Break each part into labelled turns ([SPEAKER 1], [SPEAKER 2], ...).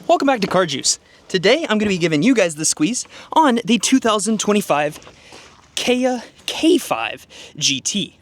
[SPEAKER 1] Welcome back to Car Juice. Today I'm going to be giving you guys the squeeze on the 2025 Kia K5GT.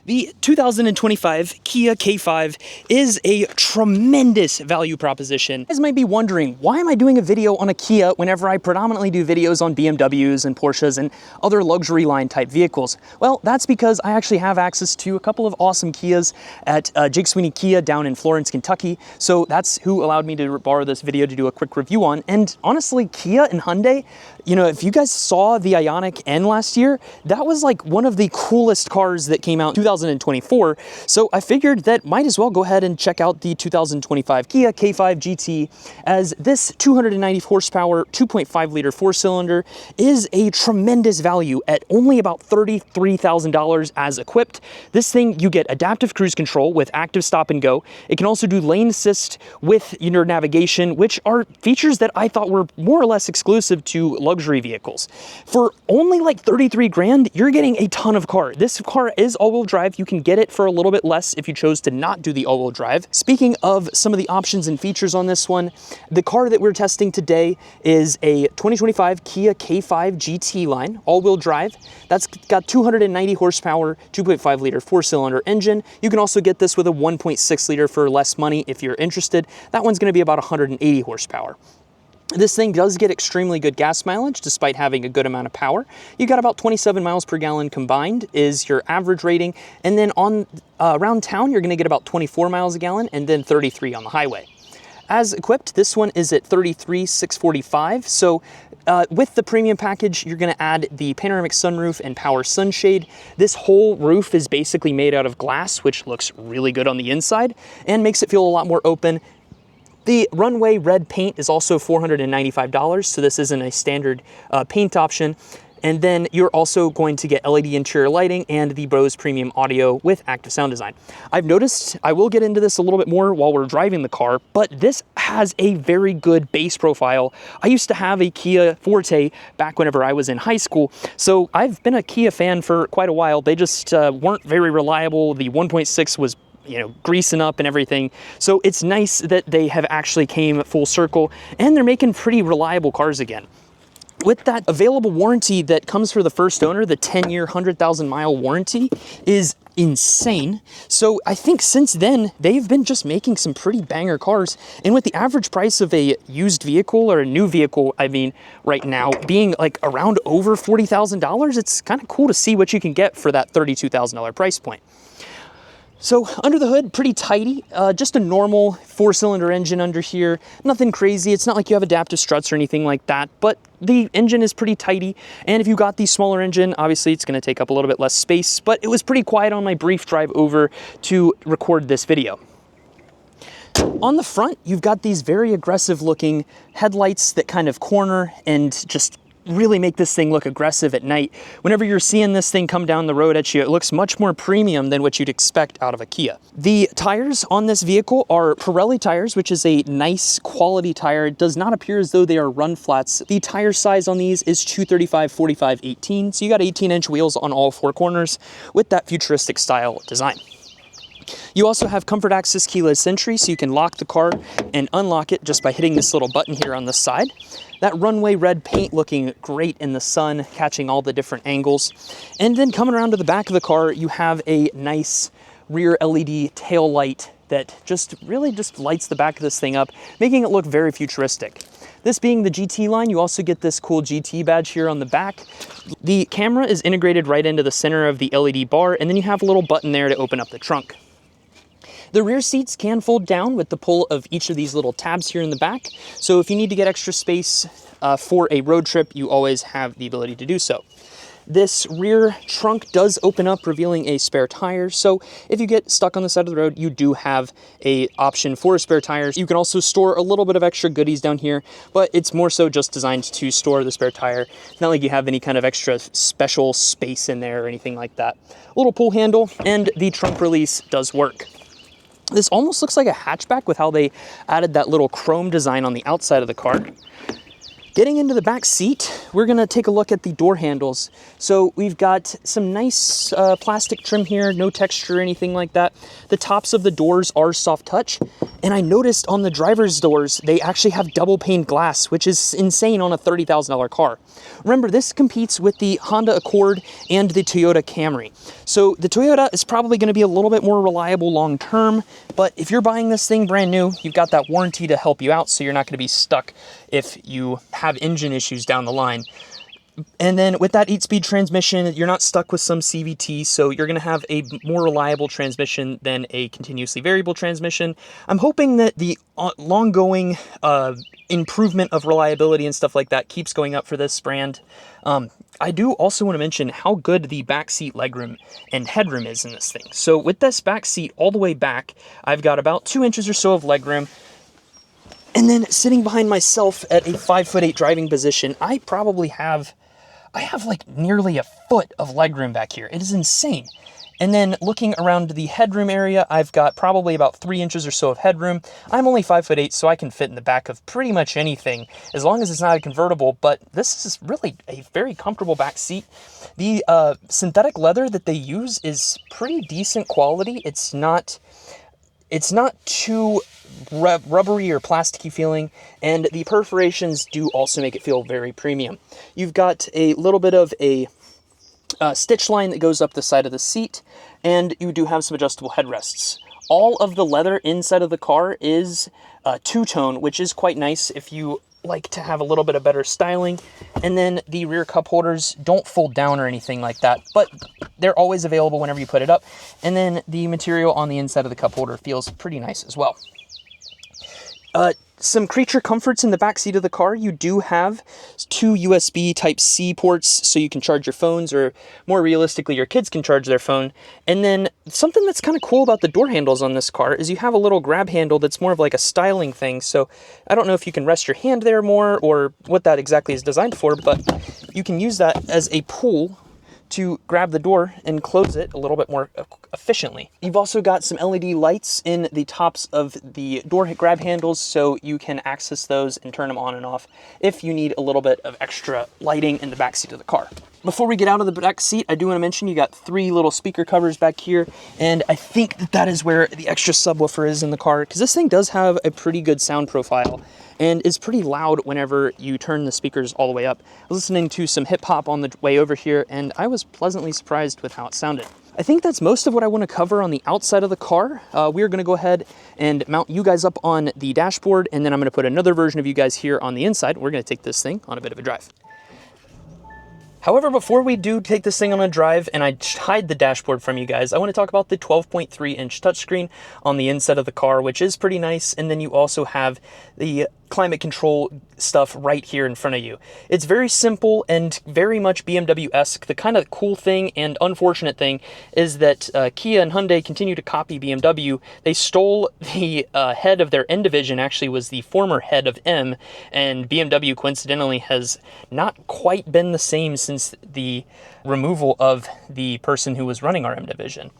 [SPEAKER 1] The 2025 Kia K5 is a tremendous value proposition. You guys might be wondering, why am I doing a video on a Kia whenever I predominantly do videos on BMWs and Porsches and other luxury line type vehicles? Well, that's because I actually have access to a couple of awesome Kias at Jake Sweeney Kia down in Florence, Kentucky. So that's who allowed me to borrow this video to do a quick review on. And honestly, Kia and Hyundai, you know, if you guys saw the Ioniq N last year, that was like one of the coolest cars that came out in 2024. So I figured that might as well go ahead and check out the 2025 Kia K5GT, as this 290 horsepower, 2.5 liter four-cylinder is a tremendous value at only about $33,000 as equipped. This thing, you get adaptive cruise control with active stop and go. It can also do lane assist with your navigation, which are features that I thought were more or less exclusive to luxury vehicles. For only like 33 grand, you're getting a ton of car. This car is all-wheel drive. You can get it for a little bit less if you chose to not do the all-wheel drive. Speaking of some of the options and features on this one, the car that we're testing today is a 2025 Kia K5GT line, all-wheel drive. That's got 290 horsepower, 2.5 liter four-cylinder engine. You can also get this with a 1.6 liter for less money if you're interested. That one's going to be about 180 horsepower. This thing does get extremely good gas mileage despite having a good amount of power. You got about 27 miles per gallon combined is your average rating. And then on around town, you're gonna get about 24 miles a gallon and then 33 on the highway. As equipped, this one is at 33,645. So with the premium package, you're gonna add the panoramic sunroof and power sunshade. This whole roof is basically made out of glass, which looks really good on the inside and makes it feel a lot more open. The runway red paint is also $495, so this isn't a standard paint option. And then you're also going to get LED interior lighting and the Bose premium audio with active sound design. I've noticed, I will get into this a little bit more while we're driving the car, but this has a very good bass profile. I used to have a Kia Forte back whenever I was in high school, so I've been a Kia fan for quite a while. They just weren't very reliable. The 1.6 was greasing up and everything. So it's nice that they have actually came full circle and they're making pretty reliable cars again. With that available warranty that comes for the first owner, the 10-year, 100,000 mile warranty is insane. So I think since then, they've been just making some pretty banger cars. And with the average price of a used vehicle or a new vehicle, I mean, right now being like around over $40,000, it's kind of cool to see what you can get for that $32,000 price point. So under the hood, pretty tidy, just a normal four-cylinder engine under here. Nothing crazy. It's not like you have adaptive struts or anything like that, but the engine is pretty tidy. And if you got the smaller engine, obviously it's going to take up a little bit less space, but it was pretty quiet on my brief drive over to record this video. On the front, you've got these very aggressive looking headlights that kind of corner and just really make this thing look aggressive at night. Whenever you're seeing this thing come down the road at you, it looks much more premium than what you'd expect out of a Kia. The tires on this vehicle are Pirelli tires, which is a nice quality tire. It does not appear as though they are run flats. The tire size on these is 235/45/18, so you got 18-inch wheels on all four corners with that futuristic style design. You also have comfort access keyless entry, so you can lock the car and unlock it just by hitting this little button here on the side. That runway red paint looking great in the sun, catching all the different angles. And then coming around to the back of the car, you have a nice rear LED tail light that really just lights the back of this thing up, making it look very futuristic. This being the GT line, you also get this cool GT badge here on the back. The camera is integrated right into the center of the LED bar, and then you have a little button there to open up the trunk. The rear seats can fold down with the pull of each of these little tabs here in the back. So if you need to get extra space for a road trip, you always have the ability to do so. This rear trunk does open up, revealing a spare tire. So if you get stuck on the side of the road, you do have an option for a spare tire. You can also store a little bit of extra goodies down here, but it's more so just designed to store the spare tire. It's not like you have any kind of extra special space in there or anything like that. A little pull handle, and the trunk release does work. This almost looks like a hatchback with how they added that little chrome design on the outside of the car. Getting into the back seat, we're gonna take a look at the door handles. So we've got some nice plastic trim here, no texture or anything like that. The tops of the doors are soft touch, And I noticed on the driver's doors, they actually have double pane glass, which is insane on a $30,000 car. Remember, this competes with the Honda Accord and the Toyota Camry. So the Toyota is probably going to be a little bit more reliable long term, but if you're buying this thing brand new, you've got that warranty to help you out, so you're not going to be stuck if you have engine issues down the line. And then with that 8-speed transmission, you're not stuck with some CVT, so you're going to have a more reliable transmission than a continuously variable transmission. I'm hoping that the long-going improvement of reliability and stuff like that keeps going up for this brand. I do also want to mention how good the backseat legroom and headroom is in this thing. So with this back seat all the way back, I've got about 2 inches or so of legroom. And then sitting behind myself at a 5'8" driving position, I have like nearly a foot of legroom back here. It is insane. And then looking around the headroom area, I've got probably about 3 inches or so of headroom. I'm only 5'8", so I can fit in the back of pretty much anything, as long as it's not a convertible, but this is really a very comfortable back seat. The synthetic leather that they use is pretty decent quality. It's not too rubbery or plasticky feeling, and the perforations do also make it feel very premium. You've got a little bit of a stitch line that goes up the side of the seat, and you do have some adjustable headrests. All of the leather inside of the car is two-tone, which is quite nice if you like to have a little bit of better styling. And then the rear cup holders don't fold down or anything like that, but they're always available whenever you put it up. And then the material on the inside of the cup holder feels pretty nice as well. Some creature comforts in the back seat of the car. You do have 2 USB Type-C ports, so you can charge your phones, or more realistically, your kids can charge their phone. And then something that's kind of cool about the door handles on this car is you have a little grab handle that's more of like a styling thing. So I don't know if you can rest your hand there more or what that exactly is designed for, but you can use that as a pull to grab the door and close it a little bit more efficiently. You've also got some LED lights in the tops of the door grab handles, so you can access those and turn them on and off if you need a little bit of extra lighting in the back seat of the car. Before we get out of the back seat, I do want to mention you got 3 little speaker covers back here, and I think that is where the extra subwoofer is in the car, because this thing does have a pretty good sound profile and is pretty loud whenever you turn the speakers all the way up. I was listening to some hip hop on the way over here, and I was pleasantly surprised with how it sounded. I think that's most of what I want to cover on the outside of the car. We're going to go ahead and mount you guys up on the dashboard, and then I'm going to put another version of you guys here on the inside. We're going to take this thing on a bit of a drive. However, before we do take this thing on a drive and I hide the dashboard from you guys, I want to talk about the 12.3-inch touchscreen on the inside of the car, which is pretty nice. And then you also have the climate control stuff right here in front of you. It's very simple and very much BMW-esque. The kind of cool thing and unfortunate thing is that Kia and Hyundai continue to copy BMW. They stole the head of their N division, actually was the former head of M, and BMW coincidentally has not quite been the same since the removal of the person who was running our M division.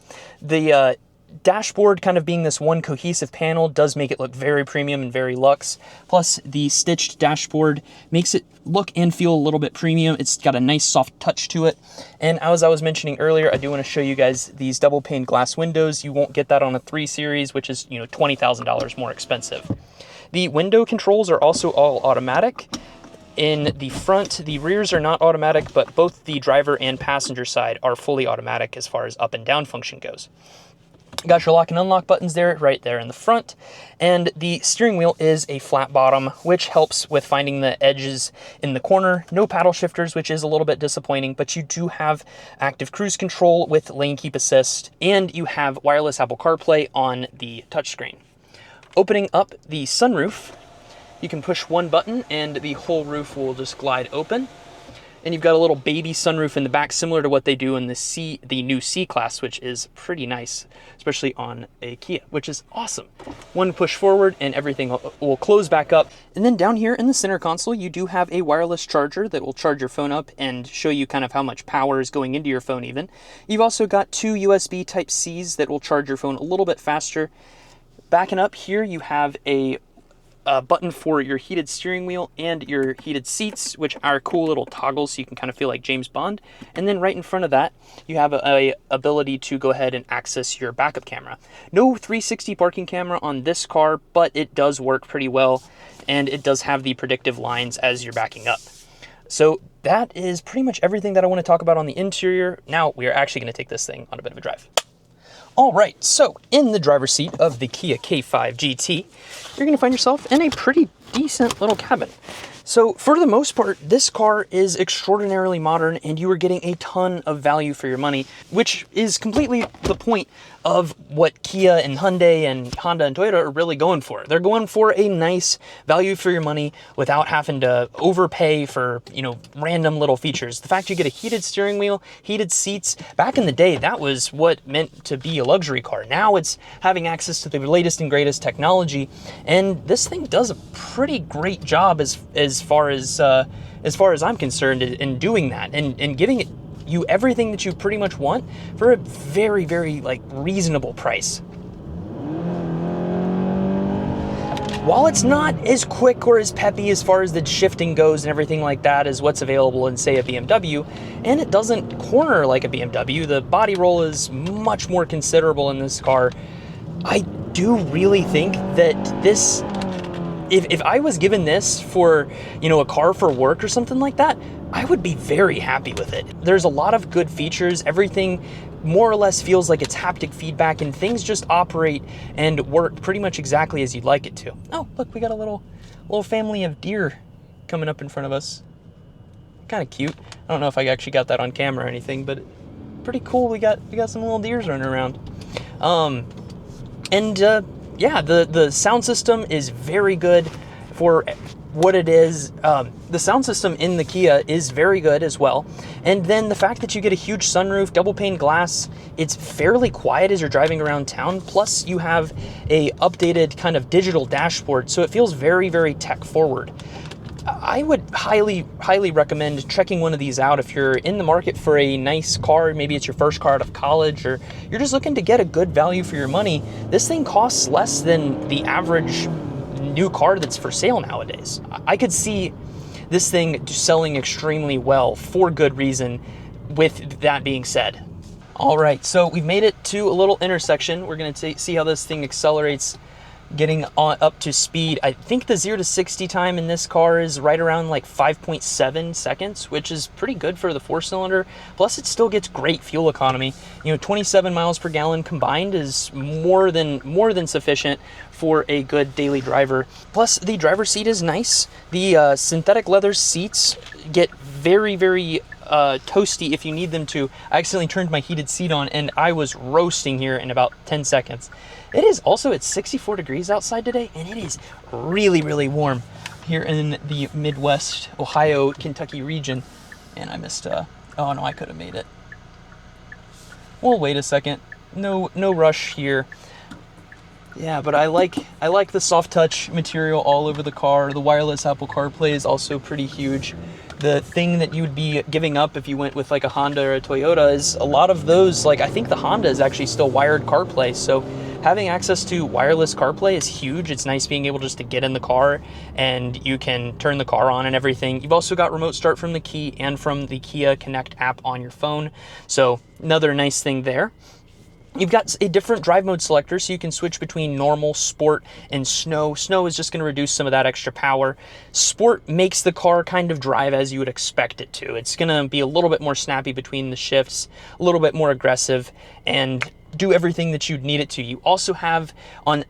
[SPEAKER 1] The dashboard kind of being this one cohesive panel does make it look very premium and very luxe. Plus the stitched dashboard makes it look and feel a little bit premium. It's got a nice soft touch to it. And as I was mentioning earlier, I do want to show you guys these double pane glass windows. You won't get that on a 3 Series, which is, $20,000 more expensive. The window controls are also all automatic. In the front, the rears are not automatic, but both the driver and passenger side are fully automatic as far as up and down function goes. Got your lock and unlock buttons there, right there in the front. And the steering wheel is a flat bottom, which helps with finding the edges in the corner. No paddle shifters, which is a little bit disappointing, but you do have active cruise control with lane keep assist, and you have wireless Apple CarPlay on the touchscreen. Opening up the sunroof, you can push one button and the whole roof will just glide open. And you've got a little baby sunroof in the back, similar to what they do in the new C-Class, which is pretty nice, especially on a Kia, which is awesome. One push forward and everything will close back up. And then down here in the center console, you do have a wireless charger that will charge your phone up and show you kind of how much power is going into your phone even. You've also got 2 USB Type-Cs that will charge your phone a little bit faster. Backing up here, you have a a button for your heated steering wheel and your heated seats, which are cool little toggles so you can kind of feel like James Bond. And then right in front of that, you have a ability to go ahead and access your backup camera. No 360 parking camera on this car, but it does work pretty well, and it does have the predictive lines as you're backing up. So that is pretty much everything that I want to talk about on the interior. Now we are actually going to take this thing on a bit of a drive. All right, so in the driver's seat of the Kia K5GT, you're going to find yourself in a pretty decent little cabin. So for the most part, this car is extraordinarily modern and you are getting a ton of value for your money, which is completely the point of what Kia and Hyundai and Honda and Toyota are really going for. They're going for a nice value for your money without having to overpay for, you know, random little features. The fact you get a heated steering wheel, heated seats, back in the day, that was what meant to be a luxury car. Now it's having access to the latest and greatest technology, and this thing does a pretty great job as far as I'm concerned in doing that and giving you everything that you pretty much want for a very, very like reasonable price. While it's not as quick or as peppy as far as the shifting goes and everything like that as what's available in, say, a BMW, and it doesn't corner like a BMW, the body roll is much more considerable in this car. I do really think that this, if I was given this for, you know, a car for work or something like that, I would be very happy with it. There's a lot of good features. Everything more or less feels like it's haptic feedback, and things just operate and work pretty much exactly as you'd like it to. Oh, look, we got a little family of deer coming up in front of us. Kind of cute. I don't know if I actually got that on camera or anything, but pretty cool. We got some little deers running around. Yeah, the sound system is very good for what it is. The sound system in the Kia is very good as well. And then the fact that you get a huge sunroof, double pane glass, it's fairly quiet as you're driving around town. Plus you have a updated kind of digital dashboard, so it feels very, very tech forward. I would highly, highly recommend checking one of these out if you're in the market for a nice car. Maybe it's your first car out of college, or you're just looking to get a good value for your money. This thing costs less than the average new car that's for sale nowadays. I could see this thing selling extremely well for good reason, with that being said. All right, so we've made it to a little intersection. We're gonna see how this thing accelerates getting up to speed. I think the 0 to 60 time in this car is right around like 5.7 seconds, which is pretty good for the 4-cylinder. Plus it still gets great fuel economy. You know, 27 miles per gallon combined is more than sufficient for a good daily driver. Plus the driver's seat is nice. The synthetic leather seats get very, very toasty if you need them to. I accidentally turned my heated seat on and I was roasting here in about 10 seconds. It is also at 64 degrees outside today, and it is really, really warm here in the Midwest, Ohio, Kentucky region. And I missed, oh no, I could have made it. Well, wait a second. No rush here. Yeah, but I like the soft touch material all over the car. The wireless Apple CarPlay is also pretty huge. The thing that you would be giving up if you went with like a Honda or a Toyota is a lot of those, like I think the Honda is actually still wired CarPlay. So having access to wireless CarPlay is huge. It's nice being able just to get in the car and you can turn the car on and everything. You've also got remote start from the key and from the Kia Connect app on your phone. So another nice thing there. You've got a different drive mode selector, so you can switch between normal, sport, and snow. Snow is just going to reduce some of that extra power. Sport makes the car kind of drive as you would expect it to. It's going to be a little bit more snappy between the shifts, a little bit more aggressive, and do everything that you'd need it to. You also have,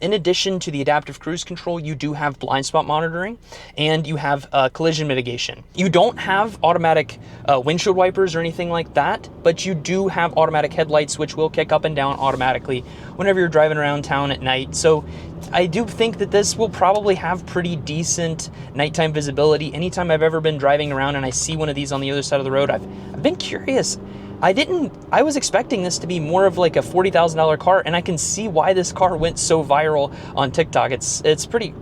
[SPEAKER 1] in addition to the adaptive cruise control, you do have blind spot monitoring, and you have collision mitigation. You don't have automatic windshield wipers or anything like that, but you do have automatic headlights, which will kick up and down automatically whenever you're driving around town at night. So I do think that this will probably have pretty decent nighttime visibility. Anytime I've ever been driving around and I see one of these on the other side of the road, I've been curious. I was expecting this to be more of like a $40,000 car, and I can see why this car went so viral on TikTok. It's pretty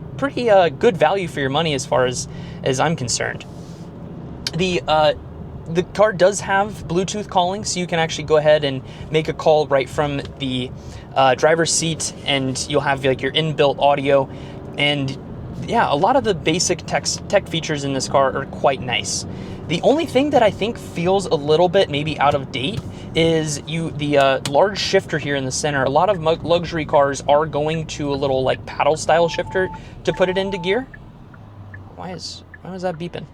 [SPEAKER 1] good value for your money as far as I'm concerned. The car does have Bluetooth calling, so you can actually go ahead and make a call right from the driver's seat, and you'll have like your inbuilt audio. And yeah, a lot of the basic tech features in this car are quite nice. The only thing that I think feels a little bit maybe out of date is the large shifter here in the center. A lot of luxury cars are going to a little like paddle style shifter to put it into gear. Why was that beeping?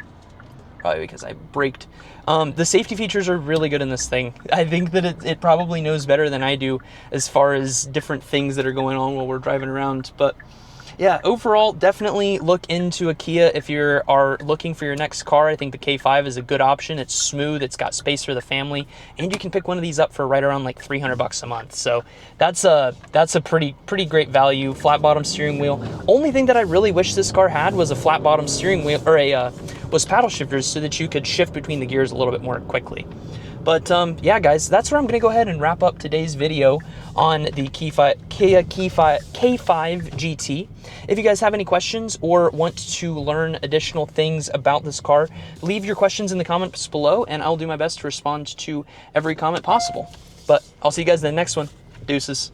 [SPEAKER 1] Probably because I braked. The safety features are really good in this thing. I think that it probably knows better than I do as far as different things that are going on while we're driving around. But yeah, overall, definitely look into a Kia if you are looking for your next car. I think the K5 is a good option. It's smooth, it's got space for the family, and you can pick one of these up for right around like $300 a month. So that's a pretty great value. Flat bottom steering wheel. Only thing that I really wish this car had was a flat bottom steering wheel, or was paddle shifters, so that you could shift between the gears a little bit more quickly. But yeah, guys, that's where I'm going to go ahead and wrap up today's video on the Kia K5 GT. If you guys have any questions or want to learn additional things about this car, leave your questions in the comments below, and I'll do my best to respond to every comment possible. But I'll see you guys in the next one. Deuces.